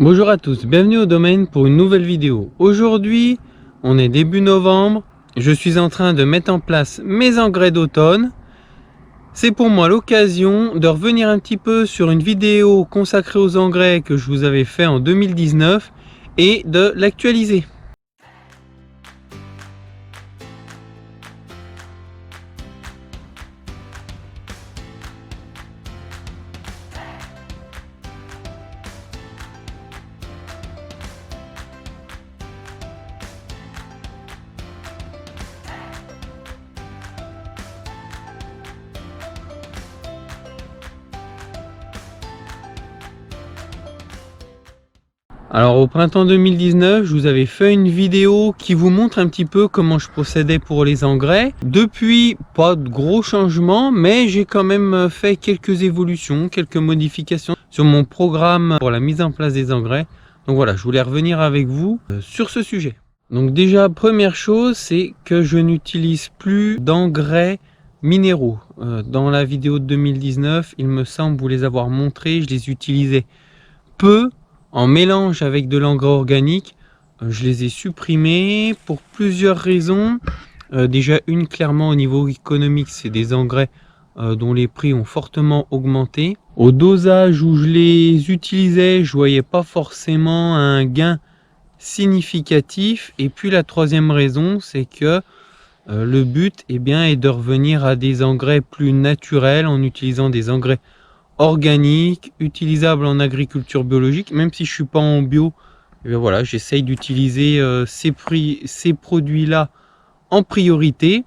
Bonjour à tous, bienvenue au domaine pour une nouvelle vidéo. Aujourd'hui, on est début novembre, je suis en train de mettre en place mes engrais d'automne. C'est pour moi l'occasion de revenir un petit peu sur une vidéo consacrée aux engrais que je vous avais fait en 2019 et de l'actualiser. Alors au printemps 2019, je vous avais fait une vidéo qui vous montre un petit peu comment je procédais pour les engrais. Depuis, pas de gros changements, mais j'ai quand même fait quelques évolutions, quelques modifications sur mon programme pour la mise en place des engrais. Donc voilà, je voulais revenir avec vous sur ce sujet. Donc déjà, première chose, c'est que je n'utilise plus d'engrais minéraux. Dans la vidéo de 2019, il me semble vous les avoir montrés, je les utilisais peu. En mélange avec de l'engrais organique, je les ai supprimés pour plusieurs raisons. Déjà une, clairement au niveau économique, c'est des engrais dont les prix ont fortement augmenté. Au dosage où je les utilisais, je voyais pas forcément un gain significatif. Et puis la troisième raison, c'est que le but est de revenir à des engrais plus naturels en utilisant des engrais organique, utilisable en agriculture biologique. Même si je suis pas en bio, voilà, j'essaye d'utiliser ces produits là en priorité.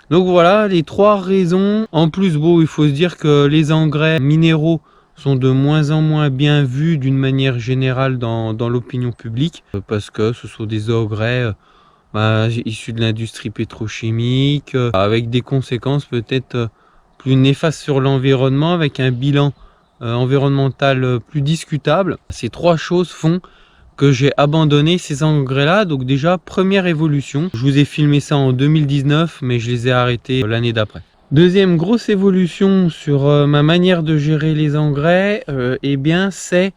Donc voilà les trois raisons. En plus, bon, il faut se dire que les engrais minéraux sont de moins en moins bien vus d'une manière générale dans l'opinion publique, parce que ce sont des engrais issus de l'industrie pétrochimique, avec des conséquences peut-être plus néfaste sur l'environnement, avec un bilan environnemental plus discutable. Ces trois choses font que j'ai abandonné ces engrais là. Donc déjà, première évolution, je vous ai filmé ça en 2019, mais je les ai arrêtés l'année d'après. Deuxième grosse évolution sur ma manière de gérer les engrais, c'est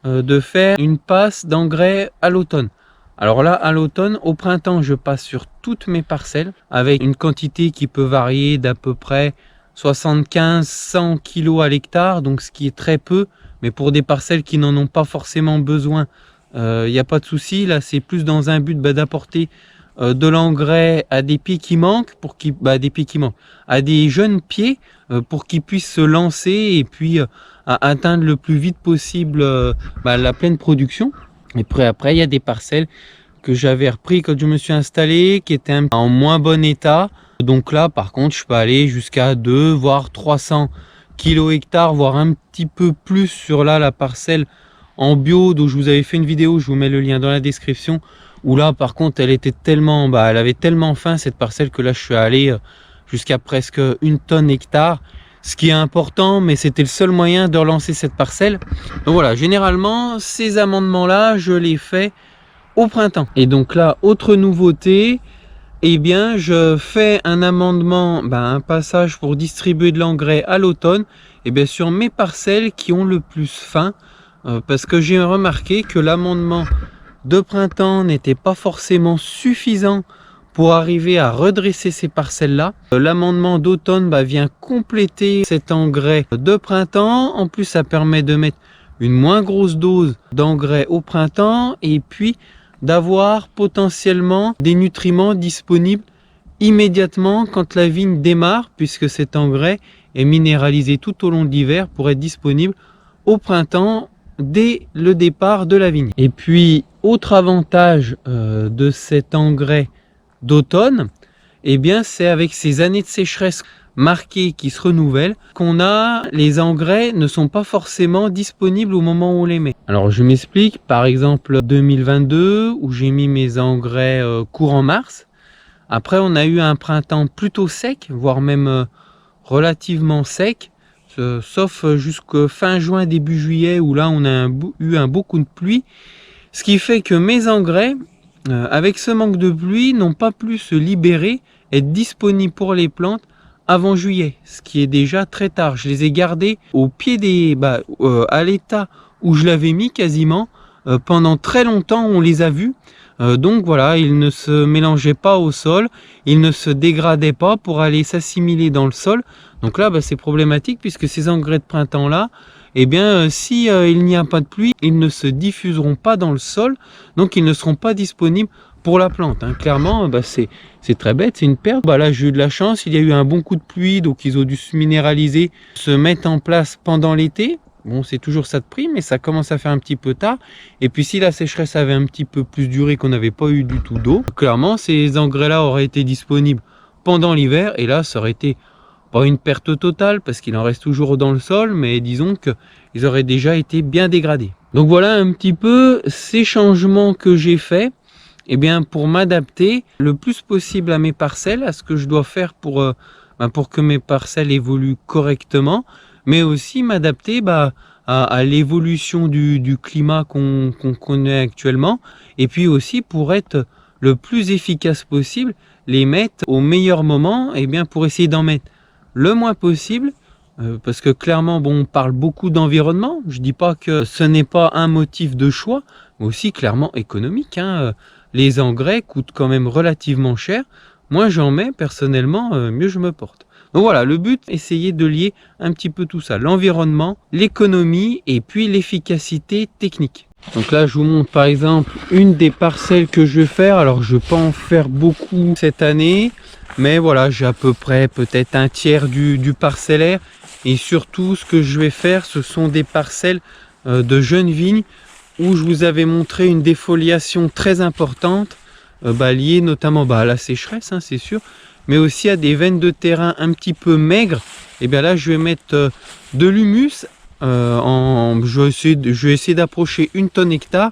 de faire une passe d'engrais à l'automne. Alors là, à l'automne, au printemps, je passe sur toutes mes parcelles avec une quantité qui peut varier d'à peu près 75-100 kg à l'hectare, donc ce qui est très peu, mais pour des parcelles qui n'en ont pas forcément besoin, il n'y a pas de souci. Là, c'est plus dans un but d'apporter de l'engrais à des pieds qui manquent, à des jeunes pieds, pour qu'ils puissent se lancer et puis à atteindre le plus vite possible la pleine production. Et puis après, il y a des parcelles que j'avais repris quand je me suis installé, qui étaient en moins bon état. Donc là, par contre, je peux aller jusqu'à 2 voire 300 kg hectare, voire un petit peu plus sur la parcelle en bio dont je vous avais fait une vidéo, je vous mets le lien dans la description, où là par contre elle était tellement, elle avait tellement faim cette parcelle, que là je suis allé jusqu'à presque 1 tonne hectare, ce qui est important, mais c'était le seul moyen de relancer cette parcelle. Donc voilà, généralement ces amendements là je les fais au printemps. Et donc là, autre nouveauté, je fais un amendement, un passage pour distribuer de l'engrais à l'automne, sur mes parcelles qui ont le plus faim, parce que j'ai remarqué que l'amendement de printemps n'était pas forcément suffisant pour arriver à redresser ces parcelles là. L'amendement d'automne vient compléter cet engrais de printemps. En plus, ça permet de mettre une moins grosse dose d'engrais au printemps, et puis d'avoir potentiellement des nutriments disponibles immédiatement quand la vigne démarre, puisque cet engrais est minéralisé tout au long de l'hiver pour être disponible au printemps dès le départ de la vigne. Et puis autre avantage de cet engrais d'automne, c'est avec ces années de sécheresse marquées qui se renouvellent, les engrais ne sont pas forcément disponibles au moment où on les met. Alors je m'explique, par exemple 2022 où j'ai mis mes engrais courant mars. Après on a eu un printemps plutôt sec, voire même relativement sec, sauf jusqu'à fin juin, début juillet, où là on a eu un beau coup de pluie, ce qui fait que mes engrais, avec ce manque de pluie, n'ont pas pu se libérer, être disponibles pour les plantes avant juillet, ce qui est déjà très tard. Je les ai gardés au pied des, à l'état où je l'avais mis quasiment, pendant très longtemps on les a vus. Donc voilà, ils ne se mélangeaient pas au sol, ils ne se dégradaient pas pour aller s'assimiler dans le sol. Donc là, c'est problématique puisque ces engrais de printemps là, eh bien, si il n'y a pas de pluie, ils ne se diffuseront pas dans le sol, donc ils ne seront pas disponibles pour la plante. Clairement, c'est très bête, c'est une perte. Là, j'ai eu de la chance, il y a eu un bon coup de pluie, donc ils ont dû se minéraliser, se mettre en place pendant l'été. Bon, c'est toujours ça de prix, mais ça commence à faire un petit peu tard. Et puis si la sécheresse avait un petit peu plus duré, qu'on n'avait pas eu du tout d'eau, clairement, ces engrais-là auraient été disponibles pendant l'hiver. Et là, ça aurait été pas une perte totale, parce qu'il en reste toujours dans le sol, mais disons qu'ils auraient déjà été bien dégradés. Donc voilà un petit peu ces changements que j'ai faits, eh bien, pour m'adapter le plus possible à mes parcelles, à ce que je dois faire pour que mes parcelles évoluent correctement, mais aussi m'adapter à l'évolution du climat qu'on connaît actuellement, et puis aussi pour être le plus efficace possible, les mettre au meilleur moment, et bien pour essayer d'en mettre le moins possible, parce que clairement, on parle beaucoup d'environnement. Je dis pas que ce n'est pas un motif de choix, mais aussi clairement économique. Les engrais coûtent quand même relativement cher. Moins j'en mets personnellement, mieux je me porte. Donc voilà, le but, essayer de lier un petit peu tout ça, l'environnement, l'économie et puis l'efficacité technique. Donc là, je vous montre par exemple une des parcelles que je vais faire. Alors je ne vais pas en faire beaucoup cette année, mais voilà, j'ai à peu près peut-être un tiers du parcellaire. Et surtout, ce que je vais faire, ce sont des parcelles de jeunes vignes où je vous avais montré une défoliation très importante, liée notamment à la sécheresse, c'est sûr, mais aussi à des veines de terrain un petit peu maigres. Et bien là, je vais mettre de l'humus. Je vais essayer d'approcher 1 tonne hectare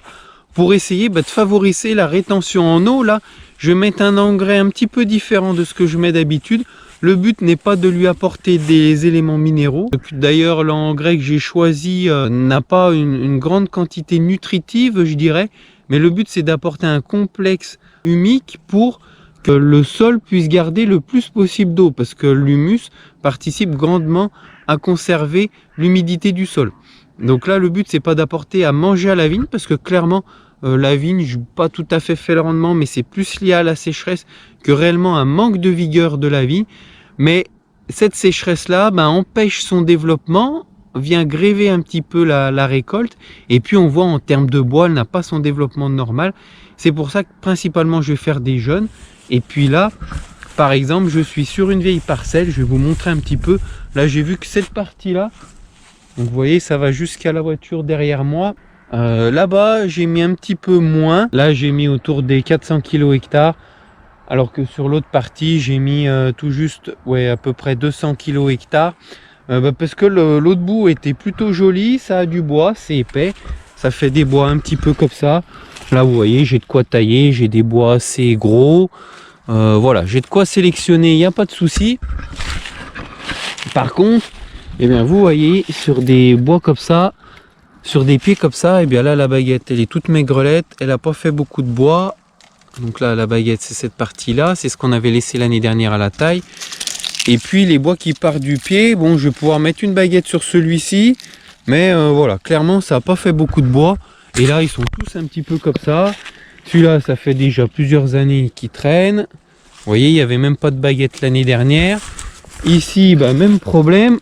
pour essayer de favoriser la rétention en eau. Là, je vais mettre un engrais un petit peu différent de ce que je mets d'habitude. Le but n'est pas de lui apporter des éléments minéraux. D'ailleurs, l'engrais que j'ai choisi n'a pas une grande quantité nutritive, je dirais. Mais le but, c'est d'apporter un complexe humique pour que le sol puisse garder le plus possible d'eau. Parce que l'humus participe grandement à conserver l'humidité du sol. Donc là, le but, c'est pas d'apporter à manger à la vigne. Parce que clairement, la vigne, je n'ai pas tout à fait le rendement, mais c'est plus lié à la sécheresse que réellement un manque de vigueur de la vigne. Mais cette sécheresse-là empêche son développement, vient gréver un petit peu la récolte. Et puis on voit en termes de bois, elle n'a pas son développement normal. C'est pour ça que principalement je vais faire des jeunes. Et puis là, par exemple, je suis sur une vieille parcelle, je vais vous montrer un petit peu. Là, j'ai vu que cette partie-là, donc vous voyez, ça va jusqu'à la voiture derrière moi. Là-bas, j'ai mis un petit peu moins. Là, j'ai mis autour des 400 kg hectare. Alors que sur l'autre partie, j'ai mis tout juste à peu près 200 kg hectare. Parce que l'autre bout était plutôt joli, ça a du bois, c'est épais. Ça fait des bois un petit peu comme ça. Là, vous voyez, j'ai de quoi tailler, j'ai des bois assez gros. Voilà, j'ai de quoi sélectionner, il n'y a pas de souci. Par contre, vous voyez, sur des bois comme ça, sur des pieds comme ça, là, la baguette, elle est toute maigrelette, elle n'a pas fait beaucoup de bois. Donc là, la baguette, c'est cette partie-là, c'est ce qu'on avait laissé l'année dernière à la taille. Et puis les bois qui partent du pied, je vais pouvoir mettre une baguette sur celui-ci. Mais voilà, clairement, ça n'a pas fait beaucoup de bois. Et là, ils sont tous un petit peu comme ça. Celui-là, ça fait déjà plusieurs années qu'il traîne. Vous voyez, il n'y avait même pas de baguette l'année dernière. Ici, même problème.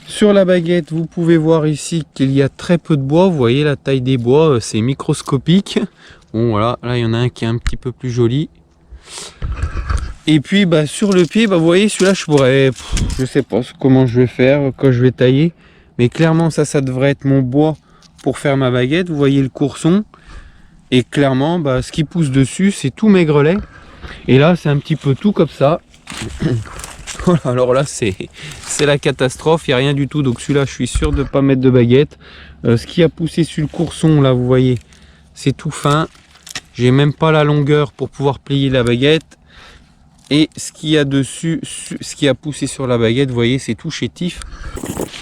Sur la baguette, vous pouvez voir ici qu'il y a très peu de bois. Vous voyez, la taille des bois, c'est microscopique. Bon, voilà, là, il y en a un qui est un petit peu plus joli. Et puis, sur le pied, vous voyez, celui-là, je pourrais... je sais pas comment je vais faire quand je vais tailler. Mais clairement, ça devrait être mon bois pour faire ma baguette. Vous voyez le courson. Et clairement, ce qui pousse dessus, c'est tout maigrelet. Et là, c'est un petit peu tout comme ça. Alors là, c'est la catastrophe. Il n'y a rien du tout. Donc celui-là, je suis sûr de ne pas mettre de baguette. Ce qui a poussé sur le courson, là, vous voyez, c'est tout fin. J'ai même pas la longueur pour pouvoir plier la baguette. Et ce qu'il y a dessus, ce qui a poussé sur la baguette, vous voyez, c'est tout chétif.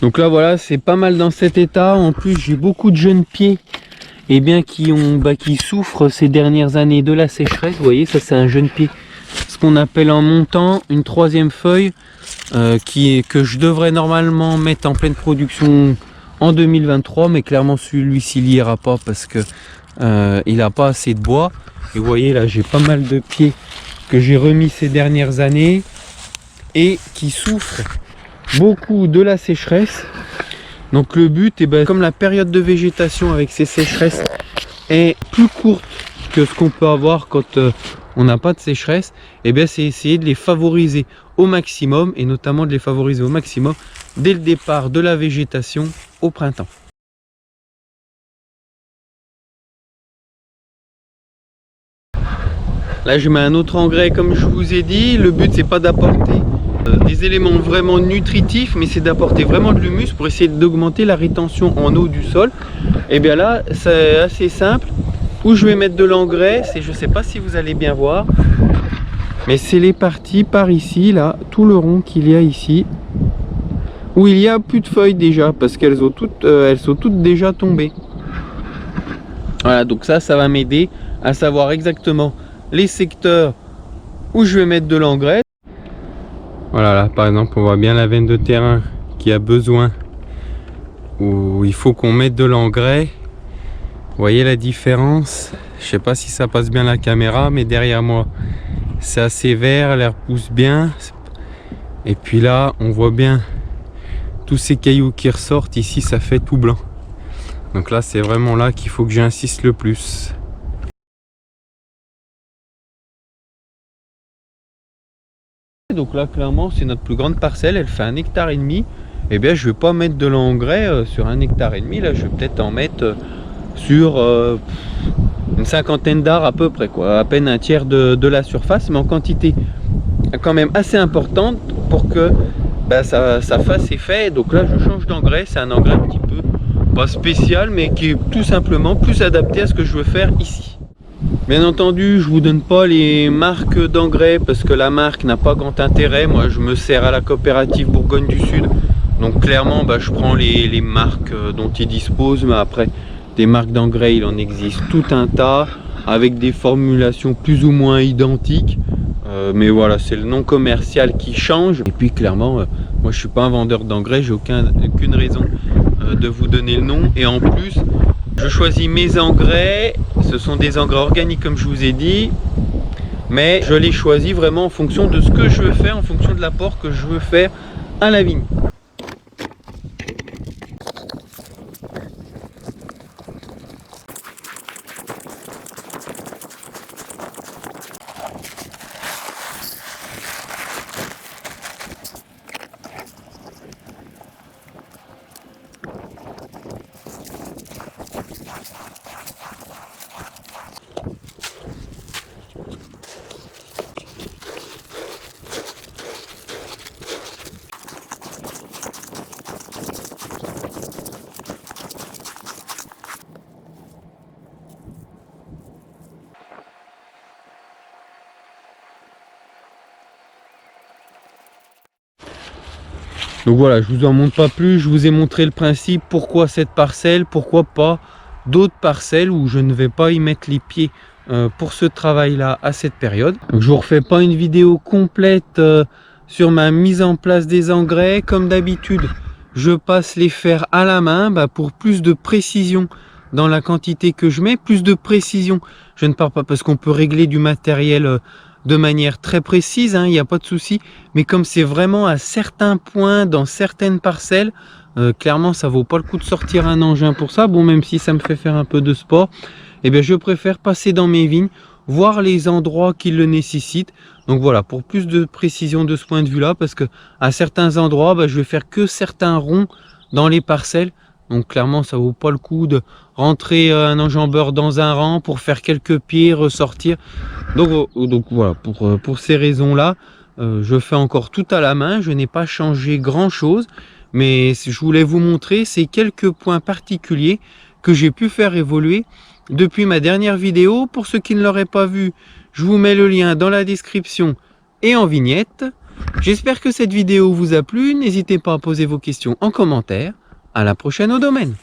Donc là, voilà, c'est pas mal dans cet état. En plus, j'ai beaucoup de jeunes pieds qui souffrent ces dernières années de la sécheresse. Vous voyez, ça, c'est un jeune pied. Ce qu'on appelle en montant une 3e feuille que je devrais normalement mettre en pleine production en 2023, mais clairement celui-ci il ira pas parce que il n'a pas assez de bois. Et vous voyez là, j'ai pas mal de pieds que j'ai remis ces dernières années et qui souffrent beaucoup de la sécheresse. Donc le but, comme la période de végétation avec ces sécheresses est plus courte que ce qu'on peut avoir quand on n'a pas de sécheresse, c'est essayer de les favoriser au maximum, et notamment de les favoriser au maximum dès le départ de la végétation au printemps. Là je mets un autre engrais comme je vous ai dit. Le but c'est pas d'apporter des éléments vraiment nutritifs, mais c'est d'apporter vraiment de l'humus pour essayer d'augmenter la rétention en eau du sol. Et bien là c'est assez simple. Où je vais mettre de l'engrais, c'est, je sais pas si vous allez bien voir, mais c'est les parties par ici, là, tout le rond qu'il y a ici, où il y a plus de feuilles déjà, parce qu'elles elles sont toutes déjà tombées. Voilà, donc ça va m'aider à savoir exactement les secteurs où je vais mettre de l'engrais. Voilà, là par exemple, on voit bien la veine de terrain qui a besoin, où il faut qu'on mette de l'engrais. Vous voyez la différence? Je sais pas si ça passe bien la caméra, mais derrière moi c'est assez vert, l'air pousse bien. Et puis là on voit bien tous ces cailloux qui ressortent. Ici ça fait tout blanc. Donc là c'est vraiment là qu'il faut que j'insiste le plus. Donc là clairement c'est notre plus grande parcelle, elle fait 1,5 hectare. Et bien je vais pas mettre de l'engrais sur 1,5 hectare. Là je vais peut-être en mettre sur une cinquantaine d'arts à peu près, quoi, à peine un tiers de la surface, mais en quantité quand même assez importante pour que ça fasse effet. Donc là je change d'engrais, c'est un engrais un petit peu pas spécial, mais qui est tout simplement plus adapté à ce que je veux faire ici. Bien entendu, je vous donne pas les marques d'engrais parce que la marque n'a pas grand intérêt. Moi je me sers à la coopérative Bourgogne du Sud, donc clairement je prends les marques dont ils disposent. Mais après, des marques d'engrais il en existe tout un tas avec des formulations plus ou moins identiques, mais voilà, c'est le nom commercial qui change. Et puis clairement moi je suis pas un vendeur d'engrais, j'ai aucune raison de vous donner le nom. Et en plus je choisis mes engrais, ce sont des engrais organiques comme je vous ai dit, mais je les choisis vraiment en fonction de ce que je veux faire, en fonction de l'apport que je veux faire à la vigne. Donc voilà, je vous en montre pas plus, je vous ai montré le principe, pourquoi cette parcelle, pourquoi pas d'autres parcelles où je ne vais pas y mettre les pieds pour ce travail là à cette période. Donc je vous refais pas une vidéo complète sur ma mise en place des engrais. Comme d'habitude, je passe les faire à la main pour plus de précision dans la quantité que je mets, plus de précision. Je ne parle pas parce qu'on peut régler du matériel de manière très précise, il n'y a pas de souci, mais comme c'est vraiment à certains points dans certaines parcelles, clairement ça vaut pas le coup de sortir un engin pour ça. Bon, même si ça me fait faire un peu de sport, je préfère passer dans mes vignes, voir les endroits qui le nécessitent. Donc voilà, pour plus de précision de ce point de vue là, parce que à certains endroits je vais faire que certains ronds dans les parcelles. Donc clairement ça vaut pas le coup de rentrer un enjambeur dans un rang pour faire quelques pieds, ressortir. Donc voilà, pour ces raisons là, je fais encore tout à la main. Je n'ai pas changé grand chose, mais je voulais vous montrer ces quelques points particuliers que j'ai pu faire évoluer depuis ma dernière vidéo. Pour ceux qui ne l'auraient pas vu, je vous mets le lien dans la description et en vignette. J'espère que cette vidéo vous a plu. N'hésitez pas à poser vos questions en commentaire. À la prochaine au domaine.